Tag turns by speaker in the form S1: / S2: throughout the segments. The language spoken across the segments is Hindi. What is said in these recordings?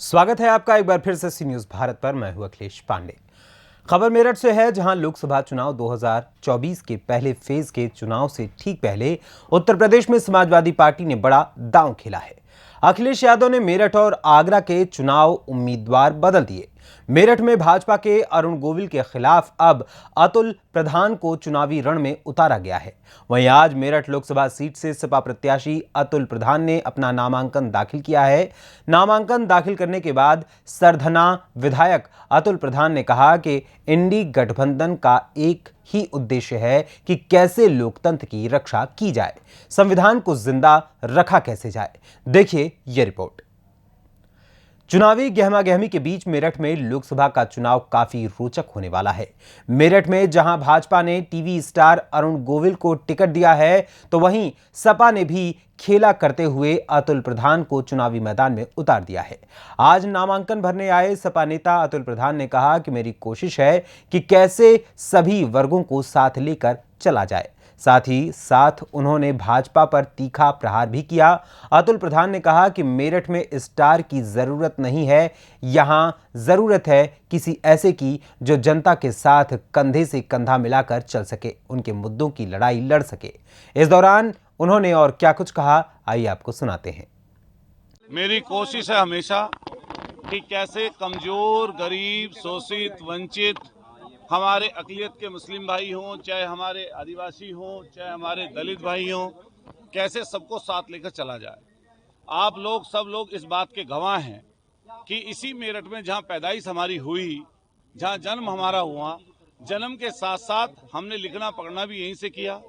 S1: स्वागत है आपका एक बार फिर से सी न्यूज भारत पर। मैं हूं अखिलेश पांडे। खबर मेरठ से है, जहां लोकसभा चुनाव 2024 के पहले फेज के चुनाव से ठीक पहले उत्तर प्रदेश में समाजवादी पार्टी ने बड़ा दांव खेला है। अखिलेश यादव ने मेरठ और आगरा के चुनाव उम्मीदवार बदल दिए। मेरठ में भाजपा के अरुण गोविल के खिलाफ अब अतुल प्रधान को चुनावी रण में उतारा गया है। वहीं आज मेरठ लोकसभा सीट से सपा प्रत्याशी अतुल प्रधान ने अपना नामांकन दाखिल किया है। नामांकन दाखिल करने के बाद सरधना विधायक अतुल प्रधान ने कहा कि इंडी गठबंधन का एक ही उद्देश्य है कि कैसे लोकतंत्र की रक्षा की जाए, संविधान को जिंदा रखा कैसे जाए। देखिए यह रिपोर्ट। चुनावी गहमागहमी के बीच मेरठ में लोकसभा का चुनाव काफी रोचक होने वाला है। मेरठ में जहां भाजपा ने टीवी स्टार अरुण गोविल को टिकट दिया है, तो वहीं सपा ने भी खेला करते हुए अतुल प्रधान को चुनावी मैदान में उतार दिया है। आज नामांकन भरने आए सपा नेता अतुल प्रधान ने कहा कि मेरी कोशिश है कि कैसे सभी वर्गों को साथ लेकर चला जाए। साथ ही साथ उन्होंने भाजपा पर तीखा प्रहार भी किया। अतुल प्रधान ने कहा कि मेरठ में स्टार की जरूरत नहीं है, यहां जरूरत है किसी ऐसे की जो जनता के साथ कंधे से कंधा मिलाकर चल सके, उनके मुद्दों की लड़ाई लड़ सके। इस दौरान उन्होंने और क्या कुछ कहा, आइए आपको सुनाते हैं।
S2: मेरी कोशिश है हमेशा कि कैसे कमजोर, गरीब, शोषित, वंचित, हमारे अक़लियत के मुस्लिम भाई हों, चाहे हमारे आदिवासी हों, चाहे हमारे दलित भाई हों, कैसे सबको साथ लेकर चला जाए। आप लोग सब लोग इस बात के गवाह हैं कि इसी मेरठ में जहां पैदाइश हमारी हुई, जहां जन्म हमारा हुआ, जन्म के साथ साथ हमने लिखना पढ़ना भी यहीं से किया,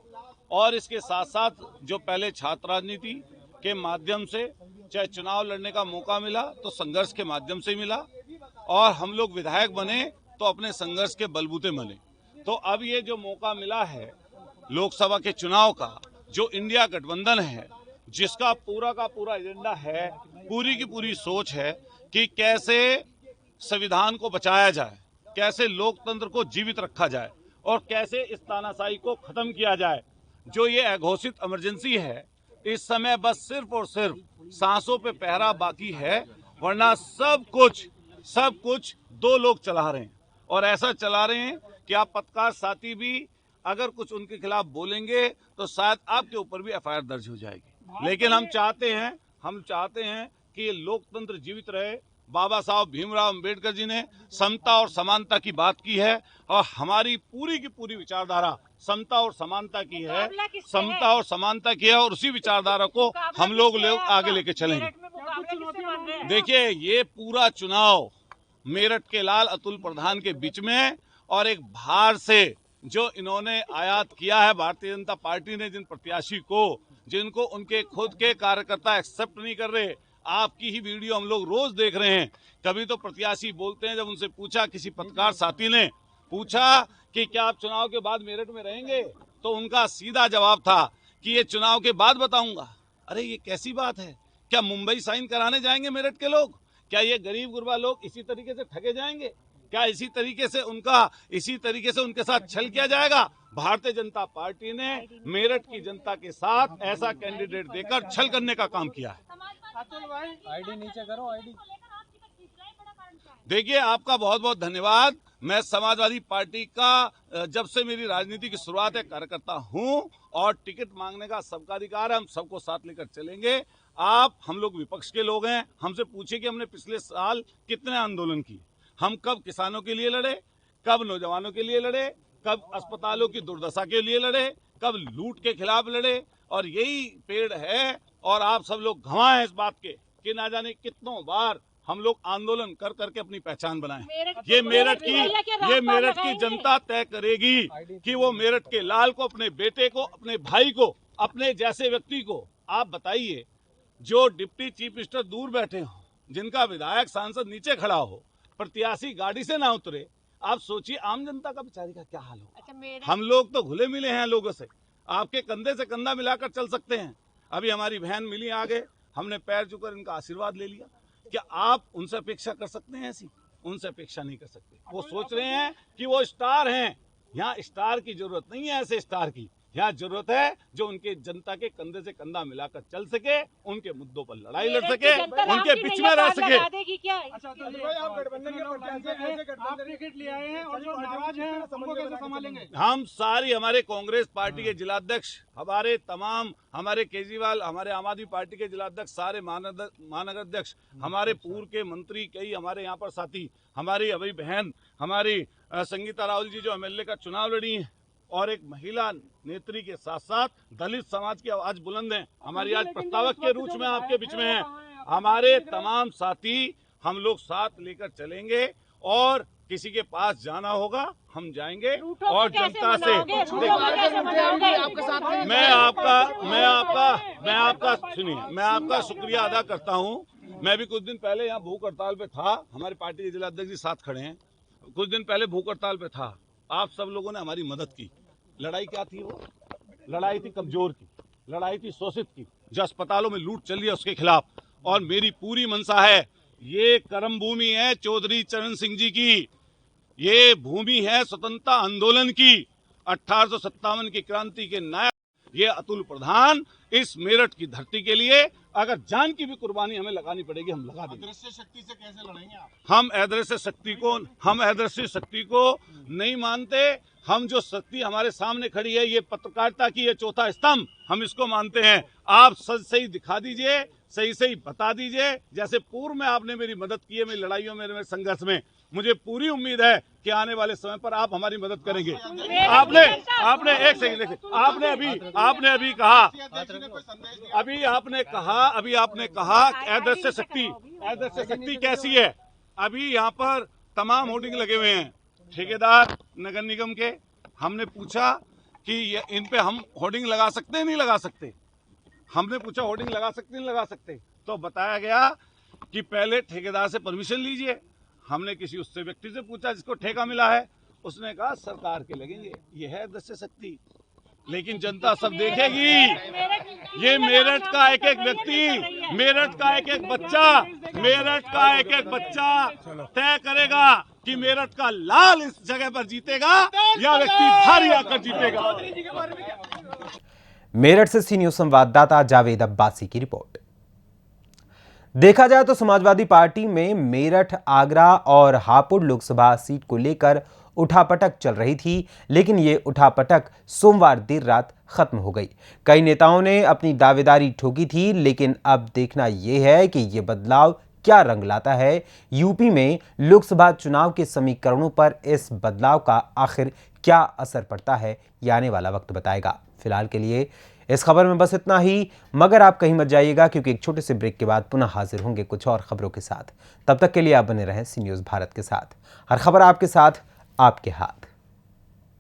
S2: और इसके साथ साथ जो पहले छात्र राजनीति के माध्यम से चाहे चुनाव लड़ने का मौका मिला तो संघर्ष के माध्यम से मिला, और हम लोग विधायक बने तो अपने संघर्ष के बलबूते बने। तो अब ये जो मौका मिला है लोकसभा के चुनाव का, जो इंडिया गठबंधन है, जिसका पूरा का पूरा एजेंडा है, पूरी की पूरी सोच है कि कैसे संविधान को बचाया जाए, कैसे लोकतंत्र को जीवित रखा जाए, और कैसे इस तानाशाही को खत्म किया जाए। जो ये अघोषित इमरजेंसी है, इस समय बस सिर्फ और सिर्फ सांसों पे पहरा बाकी है, वरना सब कुछ दो लोग चला रहे हैं। और ऐसा चला रहे हैं कि आप पत्रकार साथी भी अगर कुछ उनके खिलाफ बोलेंगे तो शायद आपके ऊपर भी एफआईआर दर्ज हो जाएगी। लेकिन हम चाहते हैं कि ये लोकतंत्र जीवित रहे। बाबा साहब भीमराव अंबेडकर जी ने समता और समानता की बात की है, और हमारी पूरी की पूरी विचारधारा समता और समानता की है, और उसी विचारधारा को हम लोग आगे लेके चलेंगे। देखिए, ये पूरा चुनाव मेरठ के लाल अतुल प्रधान के बीच में, और एक बाहर से जो इन्होंने आयात किया है भारतीय जनता पार्टी ने, जिन प्रत्याशी को, जिनको उनके खुद के कार्यकर्ता एक्सेप्ट नहीं कर रहे। आपकी ही वीडियो हम लोग रोज देख रहे हैं। कभी तो प्रत्याशी बोलते हैं, जब उनसे पूछा, किसी पत्रकार साथी ने पूछा कि क्या आप चुनाव के बाद मेरठ में रहेंगे, तो उनका सीधा जवाब था कि ये चुनाव के बाद बताऊंगा। अरे ये कैसी बात है? क्या मुंबई साइन कराने जाएंगे मेरठ के लोग? क्या ये गरीब गुरबा लोग इसी तरीके से ठगे जाएंगे? क्या इसी तरीके से उनके साथ छल किया जाएगा? भारतीय जनता पार्टी ने मेरठ की जनता के साथ ऐसा कैंडिडेट देकर छल करने का काम किया है।
S3: आईडी नीचे करो, आईडी।
S2: देखिए, आपका बहुत बहुत धन्यवाद। मैं समाजवादी पार्टी का जब से मेरी राजनीति की शुरुआत है कार्यकर्ता हूं, और टिकट मांगने का सबका अधिकार है, हम सबको साथ लेकर चलेंगे। हम लोग विपक्ष के लोग हैं, हमसे पूछे कि हमने पिछले साल कितने आंदोलन किए, हम कब किसानों के लिए लड़े, कब नौजवानों के लिए लड़े, कब अस्पतालों की दुर्दशा के लिए लड़े, कब लूट के खिलाफ लड़े, और यही पेड़ है। और आप सब लोग गवाह हैं इस बात के कि ना जाने कितनों बार हम लोग आंदोलन कर करके अपनी पहचान बनाए। ये मेरठ की जनता तय करेगी कि वो मेरठ के लाल को, अपने बेटे को, अपने भाई को, अपने जैसे व्यक्ति को। आप बताइए, जो डिप्टी चीफ मिनिस्टर दूर बैठे हो, जिनका विधायक सांसद नीचे खड़ा हो, प्रत्याशी गाड़ी से ना उतरे, आप सोचिए आम जनता का बेचारी का क्या हाल होगा। हम लोग तो घुले मिले हैं लोगों से, आपके कंधे से कंधा मिलाकर चल सकते हैं। अभी हमारी बहन मिली आगे, हमने पैर छूकर इनका आशीर्वाद ले लिया। क्या आप उनसे अपेक्षा कर सकते हैं? ऐसी उनसे अपेक्षा नहीं कर सकते। वो सोच रहे हैं कि वो स्टार हैं। यहाँ स्टार की जरूरत नहीं है, ऐसे स्टार की। यहाँ जरूरत है जो उनके जनता के कंधे से कंधा मिलाकर चल सके, उनके मुद्दों पर लड़ाई लड़ सके, उनके बीच में रह सके।
S3: अच्छा अतुल भाई, आप गठबंधन के प्रत्याशी हैं, आप टिकट ले आए हैं और जो नाराज हैं उनको कैसे संभालेंगे?
S2: हम सारी हमारे कांग्रेस पार्टी के जिलाध्यक्ष, हमारे केजरीवाल, हमारे आम आदमी पार्टी के जिलाध्यक्ष, सारे महानगर अध्यक्ष, हमारे पूर्व के मंत्री, कई हमारे यहाँ पर साथी, हमारी अभी बहन हमारी संगीता राहुल जी जो एमएलए का चुनाव लड़ी है, और एक महिला नेत्री के साथ साथ दलित समाज की आवाज बुलंद है। हमारी आज प्रस्तावक के रूप में आपके बीच में है। हमारे तमाम साथी हम लोग साथ लेकर चलेंगे और किसी के पास जाना होगा हम जाएंगे और जनता से मैं आपका शुक्रिया अदा करता हूं। मैं भी कुछ दिन पहले यहाँ भूख हड़ताल पे था, हमारी पार्टी के जिलाध्यक्ष जी साथ खड़े हैं। कुछ दिन पहले भूख हड़ताल पे था, आप सब लोगों ने हमारी मदद की। लड़ाई क्या थी? वो लड़ाई थी कमजोर की, लड़ाई थी शोषित की, जो अस्पतालों में लूट चल रही है उसके खिलाफ। और मेरी पूरी मंशा है, ये कर्म भूमि है चौधरी चरण सिंह जी की, ये भूमि है स्वतंत्रता आंदोलन की, 1857 की क्रांति के नायक ये अतुल प्रधान इस मेरठ की धरती के लिए अगर जान की भी कुर्बानी हमें लगानी पड़ेगी हम लगा देंगे।
S3: अदृश्य शक्ति से कैसे लड़ेंगे आप?
S2: हम अदृश्य शक्ति को नहीं मानते। हम जो शक्ति हमारे सामने खड़ी है, ये पत्रकारिता की ये चौथा स्तंभ, हम इसको मानते हैं। आप सही दिखा दीजिए, सही बता दीजिए। जैसे पूर्व में आपने मेरी मदद की है, मेरी लड़ाइयों में, मेरे संघर्ष में, मुझे पूरी उम्मीद है कि आने वाले समय पर आप हमारी मदद करेंगे। आपने एक सेकंड देखिए, आपने अभी कहा अदृश्य शक्ति कैसी है? अभी यहाँ पर तमाम होर्डिंग लगे हुए हैं ठेकेदार नगर निगम के। हमने पूछा कि इन पे हम होर्डिंग लगा सकते हैं नहीं लगा सकते? हमने पूछा होर्डिंग लगा सकते नहीं लगा सकते? तो बताया गया कि पहले ठेकेदार से परमिशन लीजिए। हमने किसी उससे व्यक्ति से पूछा जिसको ठेका मिला है, उसने कहा सरकार के लगेंगे। ये है अदृश्य शक्ति। लेकिन जनता सब देखेगी। ये मेरठ का एक एक व्यक्ति, मेरठ का एक एक बच्चा तय करेगा कि मेरठ का लाल इस जगह पर जीतेगा या व्यक्ति भारी आकर जीतेगा।
S1: मेरठ से सी न्यूज संवाददाता जावेद अब्बासी की रिपोर्ट। देखा जाए तो समाजवादी पार्टी में मेरठ, आगरा और हापुड़ लोकसभा सीट को लेकर उठापटक चल रही थी, लेकिन ये उठापटक सोमवार देर रात खत्म हो गई। कई नेताओं ने अपनी दावेदारी ठोकी थी, लेकिन अब देखना यह है कि ये बदलाव क्या रंग लाता है। यूपी में लोकसभा चुनाव के समीकरणों पर इस बदलाव का आखिर क्या असर पड़ता है, ये आने वाला वक्त बताएगा। फिलहाल के लिए इस खबर में बस इतना ही, मगर आप कहीं मत जाइएगा क्योंकि एक छोटे से ब्रेक के बाद पुनः हाजिर होंगे कुछ और खबरों के साथ। तब तक के लिए आप बने रहें सी न्यूज़ भारत के साथ। हर खबर आपके साथ, आपके हाथ।